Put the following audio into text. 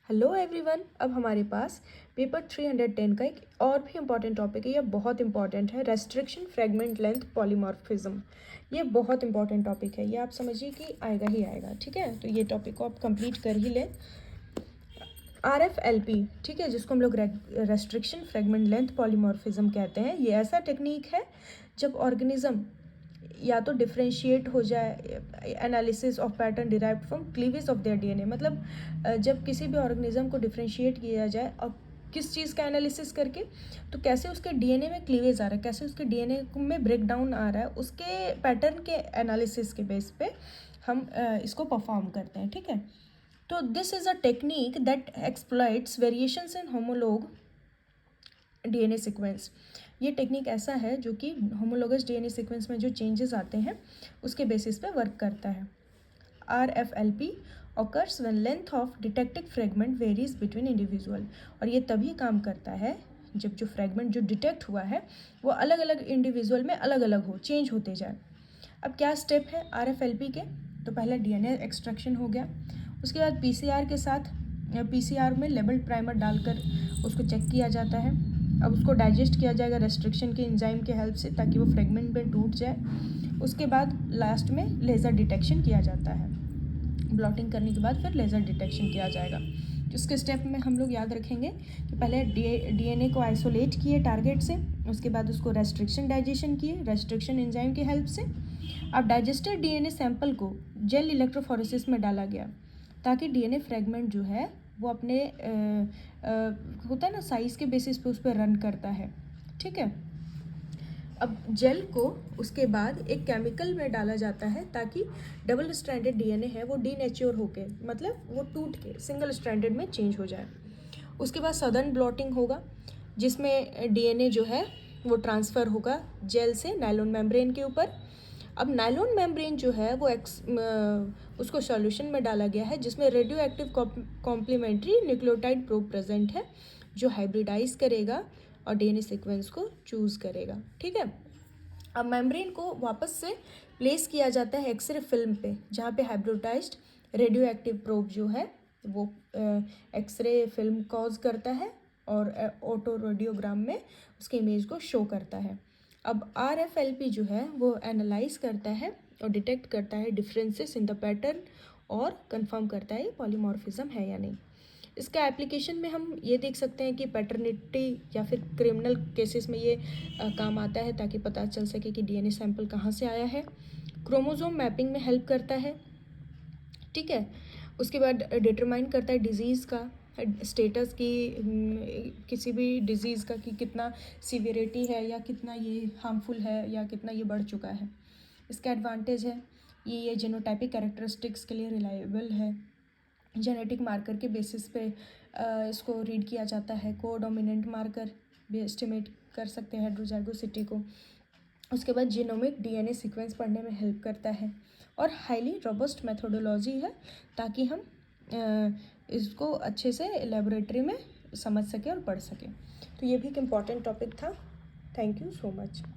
Hello everyone, अब हमारे पास paper 310 का एक और भी इम्पॉर्टेंट टॉपिक है। यह बहुत इंपॉर्टेंट है, रेस्ट्रिक्शन फ्रेगमेंट लेंथ पॉलीमॉर्फिज्म। ये बहुत इंपॉर्टेंट टॉपिक है, ये आप समझिए कि आएगा ही आएगा। ठीक है, तो ये टॉपिक को आप कंप्लीट कर ही लें। RFLP, ठीक है, जिसको हम लोग रेस्ट्रिक्शन फ्रेगमेंट लेंथ पॉलीमॉर्फिज्म कहते हैं। ये ऐसा टेक्निक है जब ऑर्गेनिज्म या तो डिफ्रेंशिएट हो जाए, analysis of pattern derived from cleavage of their DNA. मतलब जब किसी भी ऑर्गेनिज्म को डिफ्रेंशिएट किया जाए और किस चीज़ का एनालिसिस करके, तो कैसे उसके डीएनए में क्लीवेज आ रहा है, कैसे उसके डीएनए में ब्रेक डाउन आ रहा है, उसके पैटर्न के एनालिसिस के बेस पे हम इसको परफॉर्म करते हैं। ठीक है, तो this is a technique that exploits variations in homologue DNA sequence. ये टेक्निक ऐसा है जो कि होमोलोगस डीएनए सीक्वेंस में जो चेंजेस आते हैं उसके बेसिस पे वर्क करता है। RFLP occurs when length of detected fragment varies between individual। और ये तभी काम करता है जब जो फ्रेगमेंट जो डिटेक्ट हुआ है वो अलग अलग इंडिविजुअल में अलग अलग हो, चेंज होते जाए। अब क्या स्टेप है RFLP के? तो पहला डीएनए एक्सट्रैक्शन हो गया, उसके बाद PCR के साथ PCR में लेबल्ड प्राइमर डालकर उसको चेक किया जाता है। अब उसको डाइजेस्ट किया जाएगा रेस्ट्रिक्शन के एंजाइम के हेल्प से, ताकि वो फ्रेगमेंट में टूट जाए। उसके बाद लास्ट में लेज़र डिटेक्शन किया जाता है। ब्लॉटिंग करने के बाद फिर लेज़र डिटेक्शन किया जाएगा। इसके स्टेप में हम लोग याद रखेंगे कि पहले डीएनए को आइसोलेट किए टारगेट से, उसके बाद उसको रेस्ट्रिक्शन डाइजेशन किए रेस्ट्रिक्शन एंजाइम की हेल्प से। अब डाइजेस्टेड डीएनए सैंपल को जेल इलेक्ट्रोफोरेसिस में डाला गया, ताकि डीएनए फ्रेगमेंट जो है वो अपने होता है ना साइज़ के बेसिस पे उस पर रन करता है। ठीक है, अब जेल को उसके बाद एक केमिकल में डाला जाता है, ताकि डबल स्ट्रैंडेड डीएनए है वो डीनेच्योर होके, मतलब वो टूट के सिंगल स्ट्रैंडेड में चेंज हो जाए। उसके बाद सदर्न ब्लॉटिंग होगा, जिसमें डीएनए जो है वो ट्रांसफ़र होगा जेल से नायलॉन मेम्ब्रेन के ऊपर। अब नायलॉन मेम्ब्रेन जो है वो उसको सॉल्यूशन में डाला गया है, जिसमें radioactive complementary nucleotide probe present है, जो हाइब्रिडाइज करेगा और डीएनए सीक्वेंस को चूज़ करेगा। ठीक है, अब मेम्ब्रेन को वापस से प्लेस किया जाता है एक्सरे फिल्म पे, जहाँ पे हाइब्रिडाइज्ड रेडियो एक्टिव प्रोब जो है वो एक्सरे फिल्म कॉज करता है और ऑटो रेडियोग्राम में उसके इमेज को शो करता है। अब RFLP जो है वो एनालाइज करता है और डिटेक्ट करता है डिफरेंसेस इन द पैटर्न, और कंफर्म करता है पॉलीमॉर्फिज्म है या नहीं। इसका एप्लीकेशन में हम ये देख सकते हैं कि पैटर्निटी या फिर क्रिमिनल केसेस में ये काम आता है, ताकि पता चल सके कि डीएनए सैंपल कहाँ से आया है। क्रोमोसोम मैपिंग में हेल्प करता है। ठीक है, उसके बाद डिटरमाइन करता है डिजीज़ का स्टेटस की, किसी भी डिज़ीज़ का कि कितना सीवियरिटी है या कितना ये हार्मफुल है या कितना ये बढ़ चुका है। इसका एडवांटेज है ये जीनोटाइपिक कैरेक्टरिस्टिक्स के लिए रिलायबल है। जेनेटिक मार्कर के बेसिस पे इसको रीड किया जाता है। कोडोमिनेंट मार्कर भी एस्टिमेट कर सकते हैं हेट्रोजाइगोसिटी को। उसके बाद जीनोमिक डीएनए सीक्वेंस पढ़ने में हेल्प करता है, और हाईली रोबस्ट मेथोडोलॉजी है, ताकि हम इसको अच्छे से लेबोरेटरी में समझ सकें और पढ़ सकें। तो ये भी एक इम्पॉर्टेंट टॉपिक था। Thank you so much.